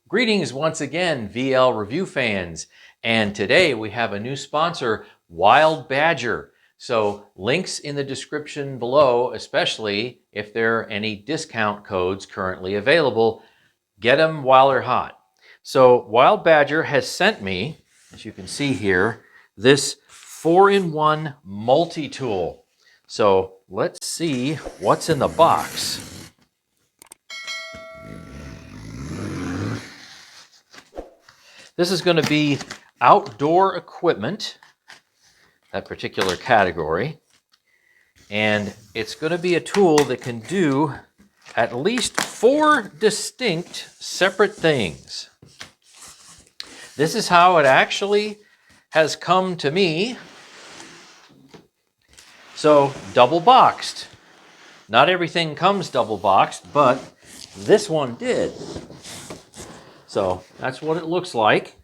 Greetings once again, VL Review fans. And today we have a new sponsor, Wild Badger. So links in the description below, especially if there are any discount codes currently available. Get them while they're hot. So Wild Badger has sent me, as you can see here, this 4-in-1 multi-tool. So let's see what's in the box. This is going to be outdoor equipment, that particular category, and it's going to be a tool that can do at least 4 distinct separate things. This is how it actually has come to me. So, double boxed. Not everything comes double boxed, but this one did. So that's what it looks like.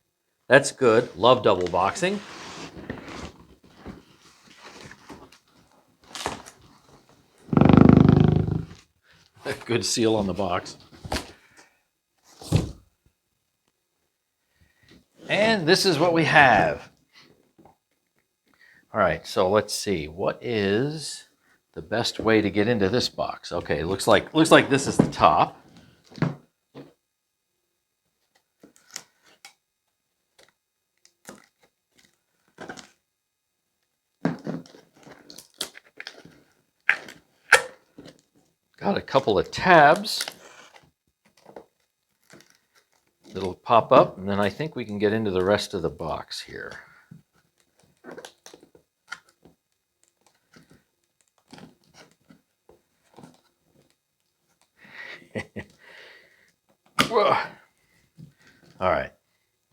That's good. Love double boxing. Good seal on the box. And this is what we have. All right, so let's see. What is the best way to get into this box? Okay, it looks like this is the top. Got a couple of tabs that'll pop up, and then I think we can get into the rest of the box here. All right,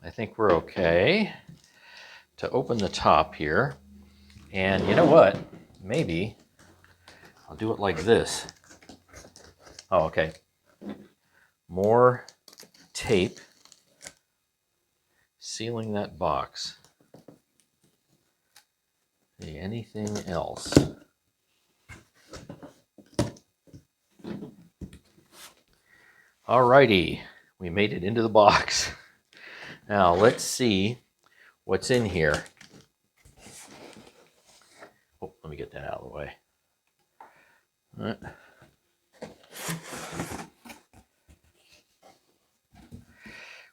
I think we're okay to open the top here. And you know what? Maybe I'll do it like this. Oh, okay. More tape sealing that box. See, anything else? Alrighty, we made it into the box. Now let's see what's in here. Oh, let me get that out of the way. All right.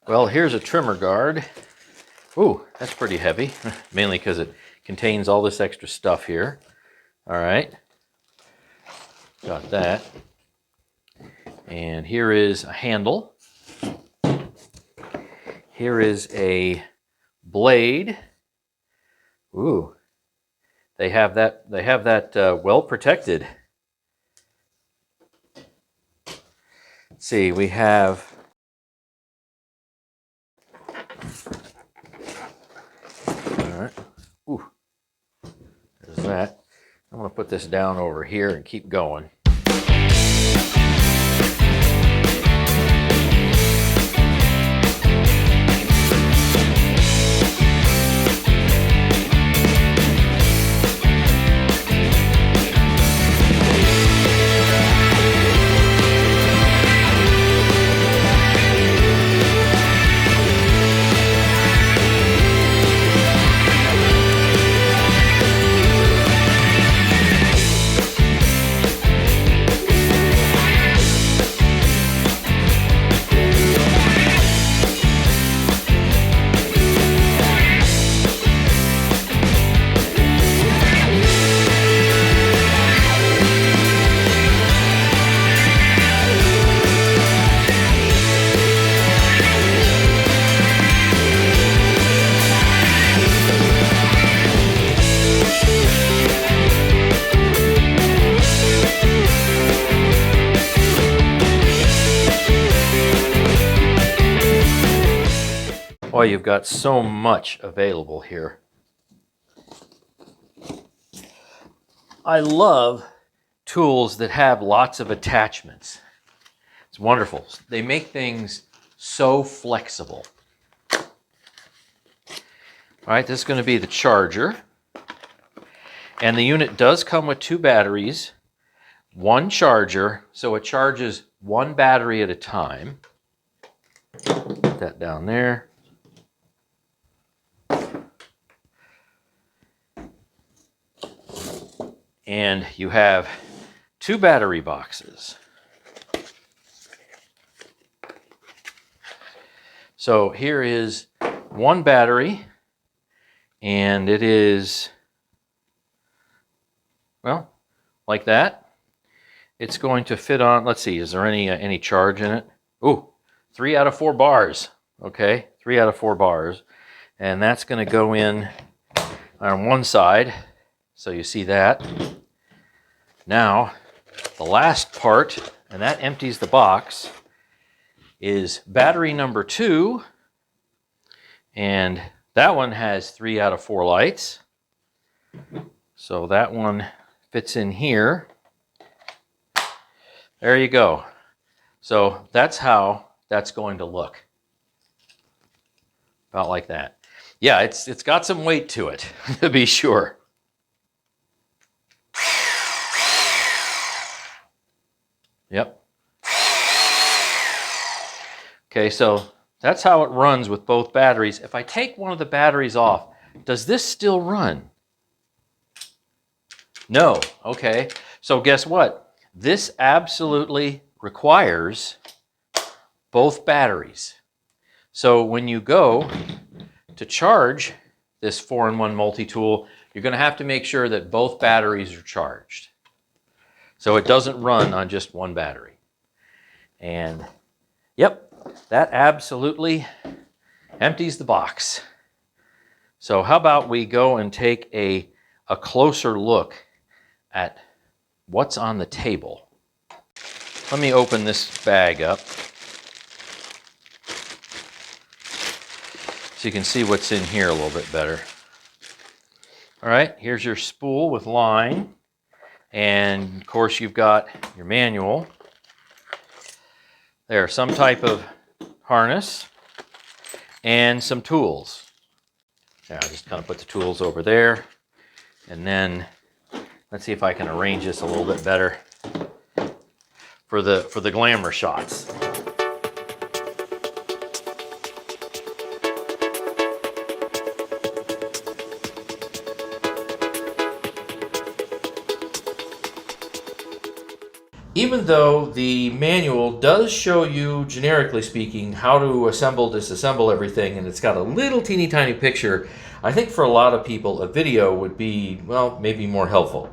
Well, here's a trimmer guard. Ooh, that's pretty heavy, mainly because it contains all this extra stuff here. All right, got that. And here is a handle. Here is a blade. Ooh, they have that well protected. Let's see, we have ooh, there's that. I'm going to put this down over here and keep going. Boy, you've got so much available here. I love tools that have lots of attachments. It's wonderful. They make things so flexible. All right, this is going to be the charger. And the unit does come with 2 batteries, 1 charger, so it charges 1 battery at a time. that down there. And you have 2 battery boxes. So here is 1 battery, and it is, well, like that. It's going to fit on, let's see, is there any charge in it? Ooh, 3 out of 4 bars. Okay, 3 out of 4 bars. And that's going to go in on one side. So you see that. Now, the last part, and that empties the box, is battery number 2. And that one has 3 out of 4 lights. So that one fits in here. There you go. So that's how that's going to look. About like that. Yeah, it's got some weight to it, to be sure. Yep. Okay, so that's how it runs with both batteries. If I take one of the batteries off, does this still run? No. Okay, so guess what? This absolutely requires both batteries. So when you go to charge this 4-in-1 multi-tool, you're going to have to make sure that both batteries are charged. So it doesn't run on just one battery. And yep, that absolutely empties the box. So how about we go and take a closer look at what's on the table. Let me open this bag up so you can see what's in here a little bit better. All right, here's your spool with line. And of course you've got your manual. There, some type of harness and some tools. Now I'll just kind of put the tools over there. And then let's see if I can arrange this a little bit better for the glamour shots. Even though the manual does show you, generically speaking, how to assemble, disassemble everything, and it's got a little teeny tiny picture, I think for a lot of people a video would be, well, maybe more helpful.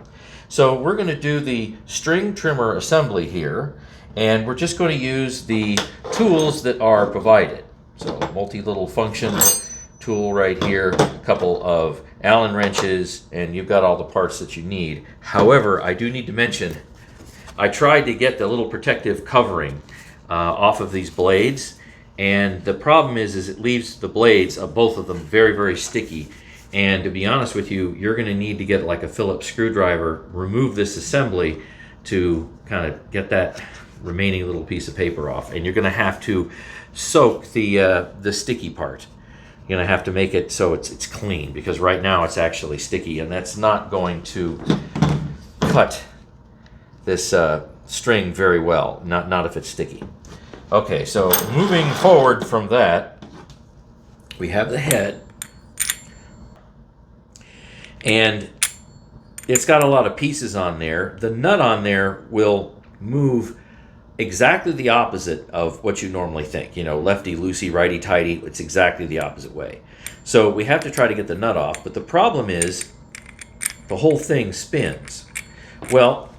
So we're going to do the string trimmer assembly here, and we're just going to use the tools that are provided. So multi-little function tool right here, a couple of Allen wrenches, and you've got all the parts that you need. However, I do need to mention, I tried to get the little protective covering off of these blades, and the problem is it leaves the blades of both of them very, very sticky. And to be honest with you, you're going to need to get like a Phillips screwdriver, remove this assembly to kind of get that remaining little piece of paper off. And you're going to have to soak the sticky part. You're going to have to make it so it's clean, because right now it's actually sticky, and that's not going to cut this string very well, not if it's sticky. Okay, so moving forward from that, we have the head, and it's got a lot of pieces on there. The nut on there will move exactly the opposite of what you normally think. You know, lefty loosey, righty tighty, it's exactly the opposite way. So we have to try to get the nut off, but the problem is the whole thing spins. Well,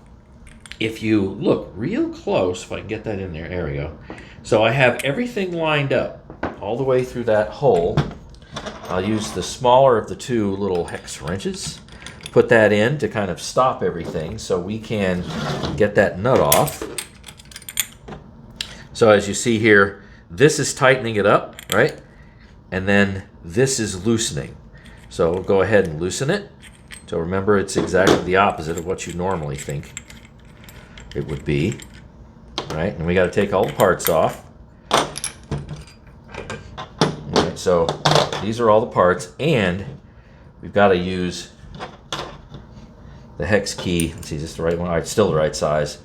if you look real close, if I can get that in there we go. So I have everything lined up all the way through that hole. I'll use the smaller of the 2 little hex wrenches, put that in to kind of stop everything so we can get that nut off. So as you see here, this is tightening it up, right? And then this is loosening. So we'll go ahead and loosen it. So remember, it's exactly the opposite of what you normally think it would be, right? And we got to take all the parts off. All right, so these are all the parts, and we've got to use the hex key. Let's see, is this the right one? All right, still the right size,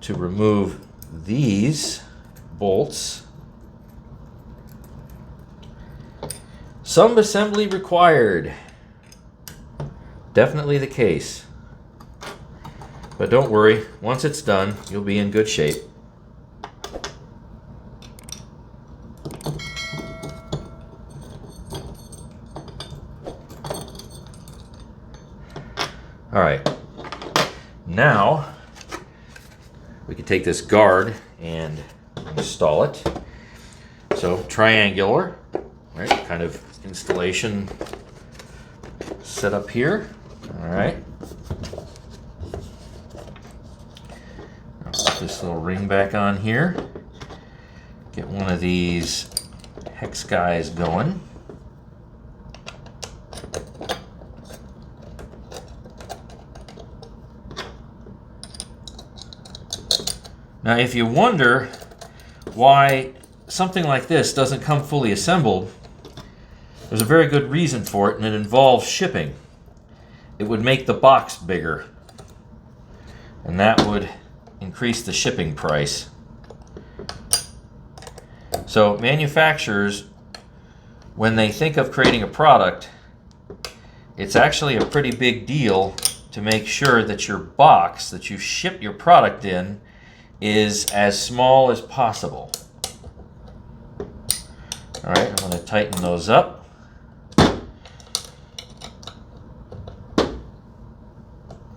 to remove these bolts. Some assembly required. Definitely the case. But don't worry, once it's done, you'll be in good shape. All right, now we can take this guard and install it. So triangular, right, kind of installation set up here. All right. I'll put this little ring back on here. Get one of these hex guys going. Now, if you wonder why something like this doesn't come fully assembled, there's a very good reason for it, and it involves shipping. It would make the box bigger, and that would increase the shipping price. So manufacturers, when they think of creating a product, it's actually a pretty big deal to make sure that your box that you ship your product in is as small as possible. All right, I'm going to tighten those up.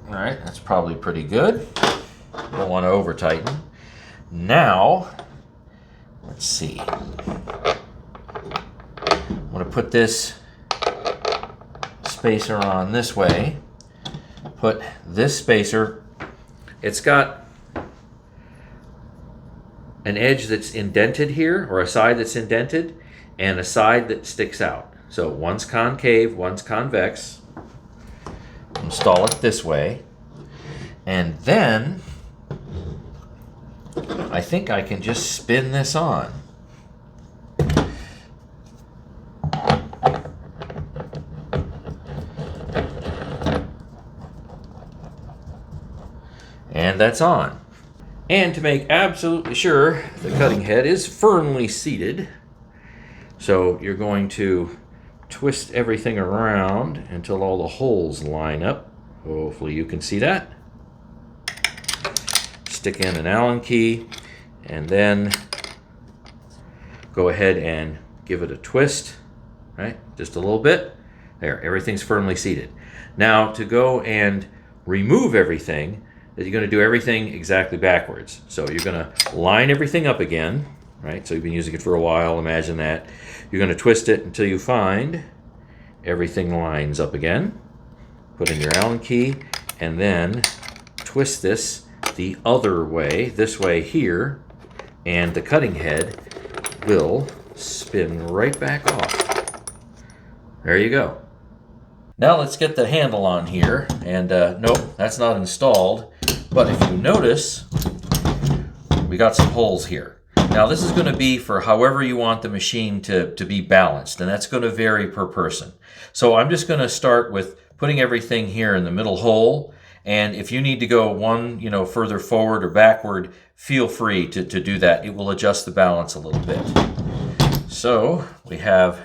All right, that's probably pretty good. Don't want to over tighten. Now, let's see. I'm going to put this spacer on this way. Put this spacer, it's got an edge that's indented here, or a side that's indented, and a side that sticks out. So one's concave, one's convex. Install it this way. And then I think I can just spin this on. And that's on. And to make absolutely sure the cutting head is firmly seated, so you're going to twist everything around until all the holes line up. Hopefully you can see that. Stick in an Allen key, and then go ahead and give it a twist, right? Just a little bit. There, everything's firmly seated. Now to go and remove everything, that you're going to do everything exactly backwards. So you're going to line everything up again, right? So you've been using it for a while, imagine that. You're going to twist it until you find everything lines up again. Put in your Allen key, and then twist this the other way, this way here, and the cutting head will spin right back off. There you go. Now let's get the handle on here, and nope, that's not installed. But if you notice, we got some holes here. Now this is going to be for however you want the machine to be balanced, and that's going to vary per person. So I'm just going to start with putting everything here in the middle hole, and if you need to go one, further forward or backward, feel free to do that. It will adjust the balance a little bit. So we have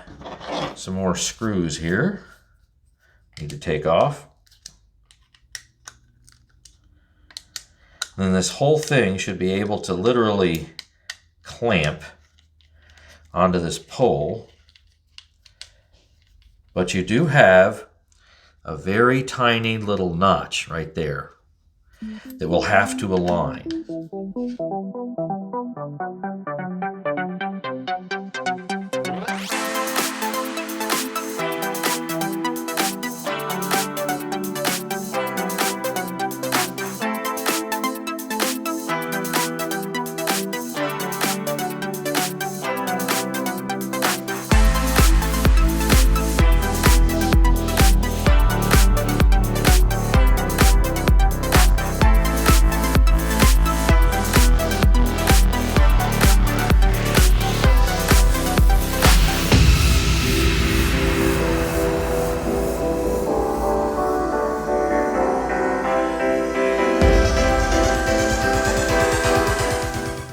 some more screws here. Need to take off. Then this whole thing should be able to literally clamp onto this pole. But you do have a very tiny little notch right there that will have to align.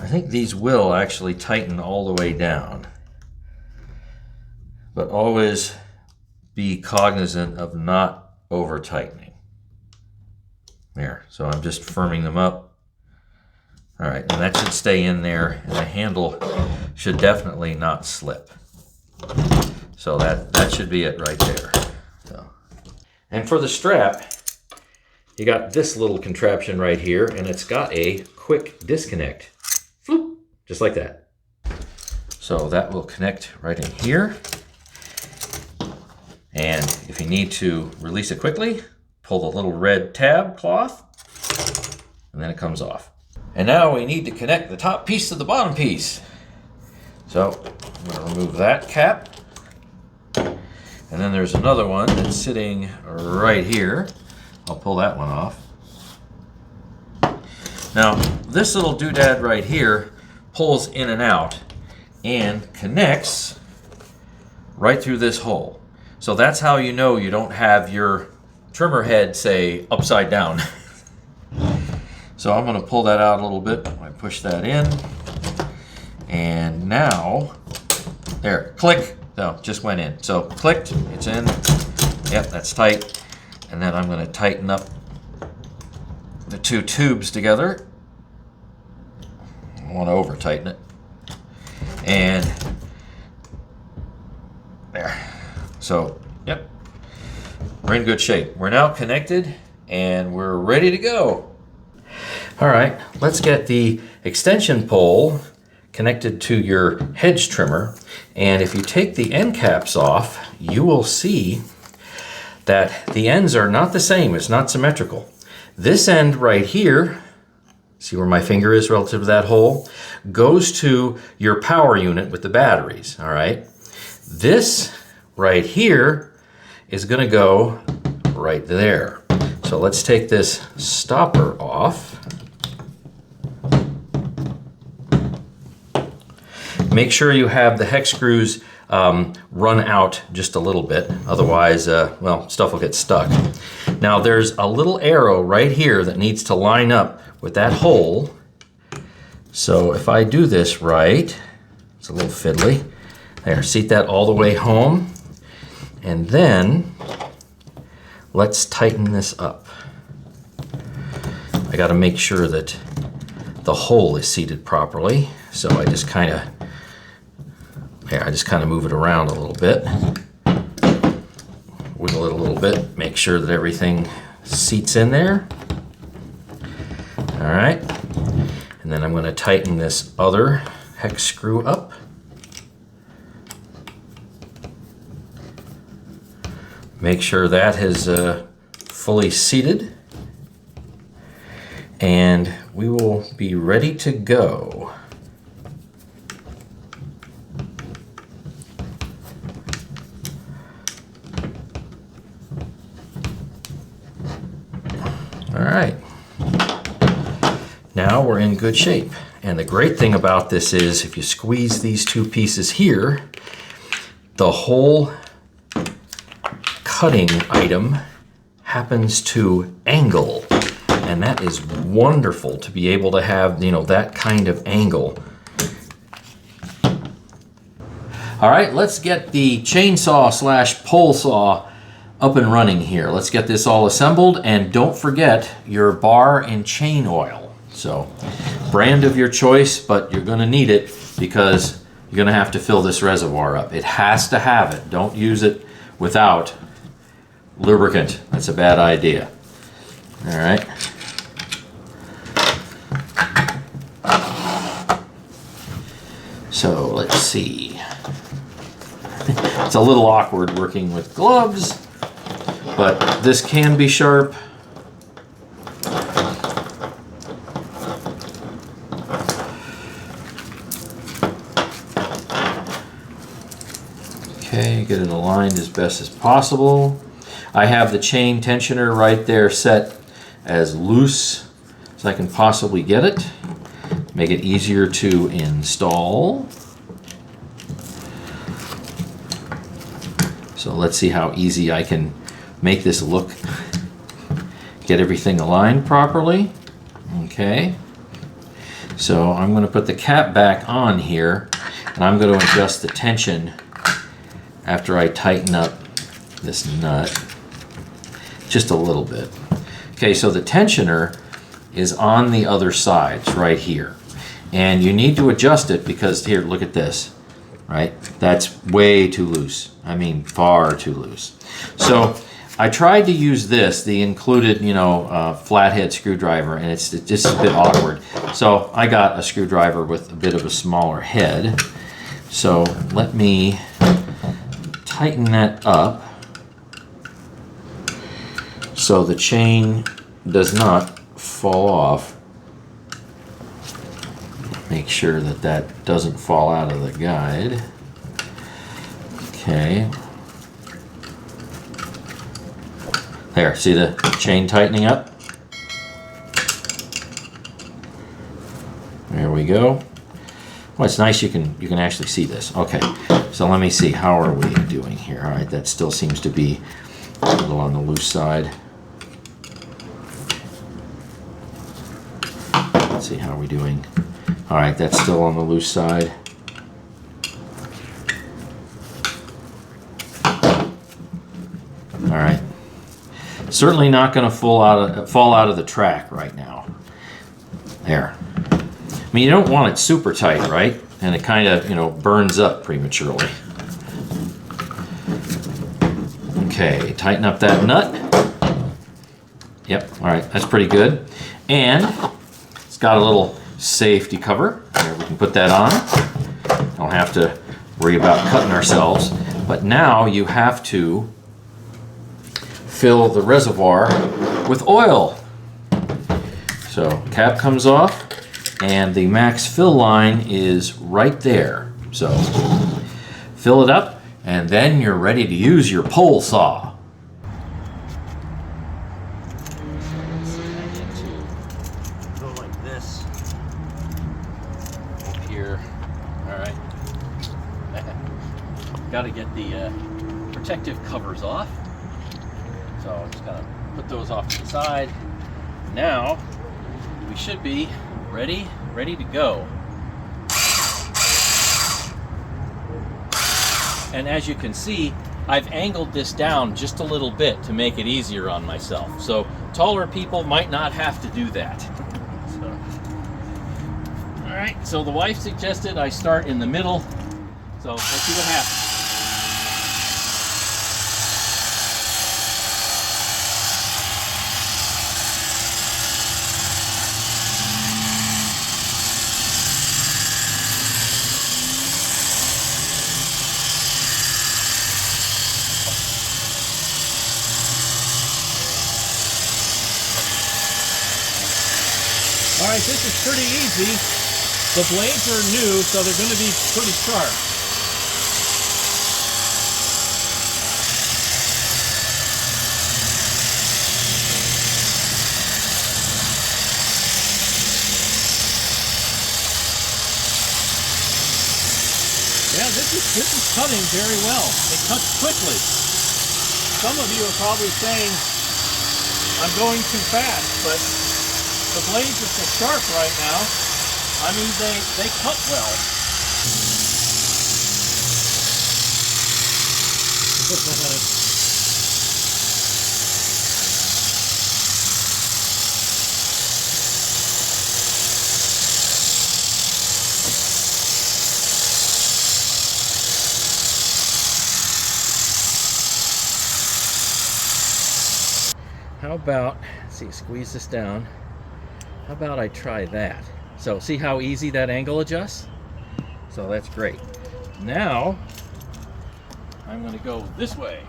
I think these will actually tighten all the way down. but always be cognizant of not over tightening. There, so I'm just firming them up. All right, and that should stay in there, and the handle should definitely not slip. So that should be it right there. So. And for the strap, you got this little contraption right here, and it's got a quick disconnect. Floop, just like that. So that will connect right in here. And if you need to release it quickly, pull the little red tab cloth, and then it comes off. And now we need to connect the top piece to the bottom piece. So I'm going to remove that cap. And then there's another one that's sitting right here. I'll pull that one off. Now, this little doodad right here pulls in and out and connects right through this hole. So that's how you know you don't have your trimmer head, say, upside down. So I'm going to pull that out a little bit. I push that in. And now, there, click. No, just went in. So clicked, it's in. Yep, that's tight. And then I'm going to tighten up the two tubes together. I don't want to over tighten it. And there. So, yep, we're in good shape. We're now connected and we're ready to go. All right, let's get the extension pole connected to your hedge trimmer. And if you take the end caps off, you will see that the ends are not the same. It's not symmetrical. This end right here, see where my finger is relative to that hole, goes to your power unit with the batteries, all right? This right here is gonna go right there. So let's take this stopper off. Make sure you have the hex screws run out just a little bit, otherwise, well, stuff will get stuck. Now there's a little arrow right here that needs to line up with that hole. So if I do this right, it's a little fiddly. There, seat that all the way home. And then let's tighten this up. I got to make sure that the hole is seated properly. So I just kind of move it around a little bit. Wiggle it a little bit, make sure that everything seats in there. All right. And then I'm going to tighten this other hex screw up. Make sure that is fully seated. And we will be ready to go. All right. Now we're in good shape. And the great thing about this is if you squeeze these two pieces here, the whole cutting item happens to angle. And that is wonderful to be able to have, you know, that kind of angle. All right, let's get the chainsaw / pole saw up and running here. Let's get this all assembled, and don't forget your bar and chain oil. So, brand of your choice, but you're going to need it because you're going to have to fill this reservoir up. It has to have it. Don't use it without lubricant. That's a bad idea. All right. So let's see. It's a little awkward working with gloves, but this can be sharp. Okay, get it aligned as best as possible. I have the chain tensioner right there set as loose as I can possibly get it. Make it easier to install. So let's see how easy I can make this look. Get everything aligned properly. Okay. So I'm going to put the cap back on here, and I'm going to adjust the tension after I tighten up this nut just a little bit. Okay, so the tensioner is on the other side. It's right here. And you need to adjust it because here, look at this, right? That's way too loose. I mean, far too loose. So I tried to use this, the included, flathead screwdriver, and it's just a bit awkward. So I got a screwdriver with a bit of a smaller head. So let me tighten that up so the chain does not fall off. Make sure that that doesn't fall out of the guide. Okay. There, see the chain tightening up? There we go. Well, it's nice you can actually see this. Okay, so let me see, how are we doing here? All right, that still seems to be a little on the loose side. Let's see, how are we doing? All right, that's still on the loose side. All right. Certainly not going to fall out of the track right now. There. I mean, you don't want it super tight, right? And it kind of, burns up prematurely. Okay, tighten up that nut. Yep, all right, that's pretty good. And it's got a little safety cover. There, we can put that on. Don't have to worry about cutting ourselves. But now you have to fill the reservoir with oil. So cap comes off and the max fill line is right there. So fill it up and then you're ready to use your pole saw. Go like this up here. All right. Got to get the protective covers off. So I'm just gonna put those off to the side. Now we should be ready to go. And as you can see, I've angled this down just a little bit to make it easier on myself. So taller people might not have to do that. So, all right, so the wife suggested I start in the middle. So let's see what happens. All right, this is pretty easy. The blades are new, so they're going to be pretty sharp. Yeah, this is cutting very well. It cuts quickly. Some of you are probably saying, I'm going too fast, but the blades are so sharp right now. I mean, they cut well. How about, let's see, squeeze this down. How about I try that? So see how easy that angle adjusts? So that's great. Now, I'm going to go this way.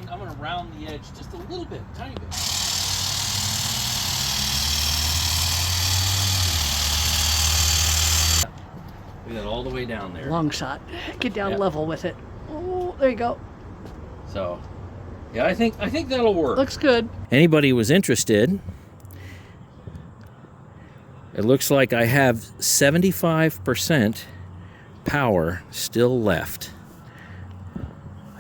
gonna round the edge just a little bit, tiny bit. We got all the way down there. Long shot. Get down Yep. level with it. Oh, there you go. So, yeah, I think that'll work. Looks good. Anybody was interested, it looks like I have 75% power still left.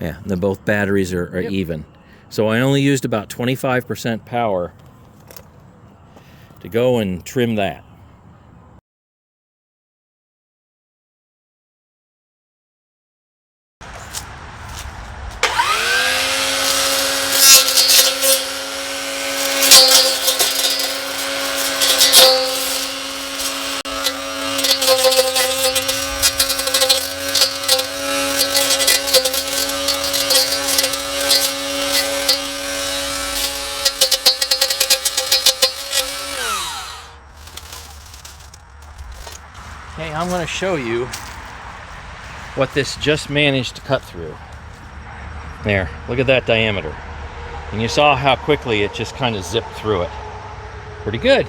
Yeah, and both batteries are Yep. even. So I only used about 25% power to go and trim that. Okay, I'm going to show you what this just managed to cut through. There, look at that diameter. And you saw how quickly it just kind of zipped through it. Pretty good.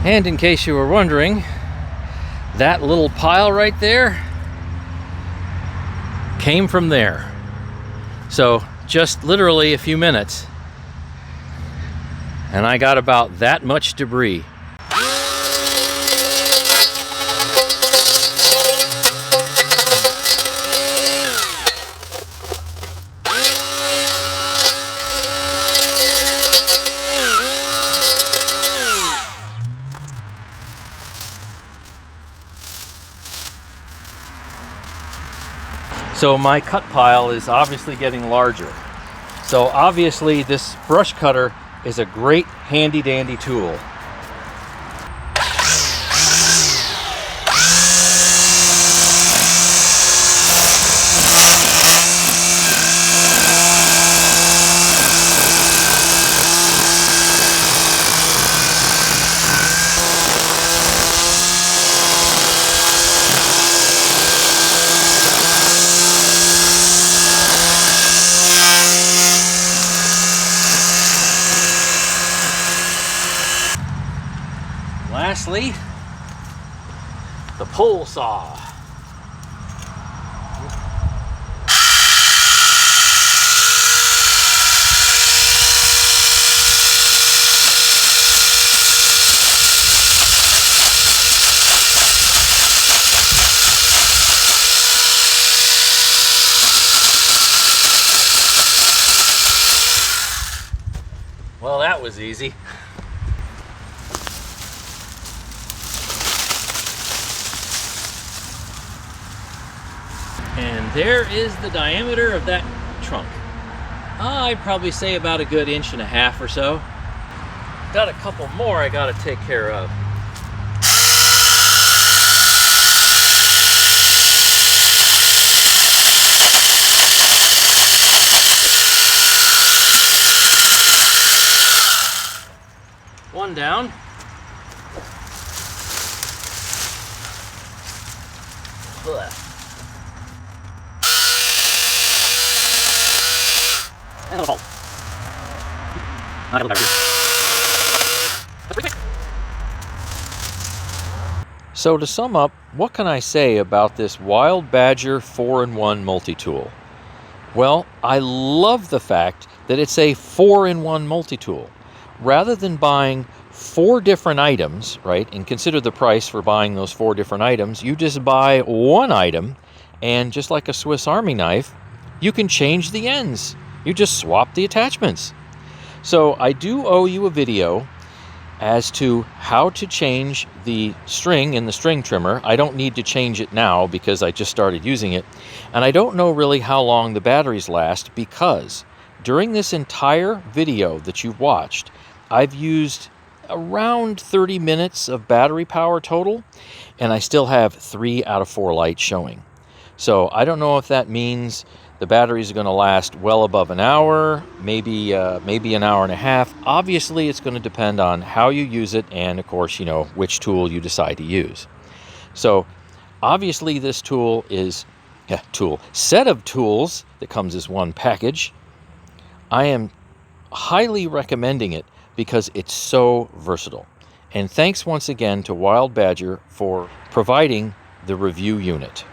And in case you were wondering, that little pile right there came from there. So just literally a few minutes, and I got about that much debris. So my cut pile is obviously getting larger. So obviously this brush cutter is a great handy dandy tool. Lastly, the pole saw. Well, that was easy. And there is the diameter of that trunk. I'd probably say about a good 1.5 inches or so. Got a couple more I gotta take care of. One down. Ugh. So to sum up, what can I say about this Wild Badger 4-in-1 multi-tool? Well, I love the fact that it's a 4-in-1 multi-tool. Rather than buying 4 different items, right, and consider the price for buying those 4 different items, you just buy one item, and just like a Swiss Army knife, you can change the ends. You just swap the attachments. So I do owe you a video as to how to change the string in the string trimmer. I don't need to change it now because I just started using it. And I don't know really how long the batteries last, because during this entire video that you've watched, I've used around 30 minutes of battery power total, and I still have 3 out of 4 lights showing. So I don't know if that means the batteries are going to last well above an hour, maybe an hour and a half. Obviously, it's going to depend on how you use it and, of course, which tool you decide to use. So obviously this set of tools that comes as one package, I am highly recommending it because it's so versatile. And thanks once again to Wild Badger for providing the review unit.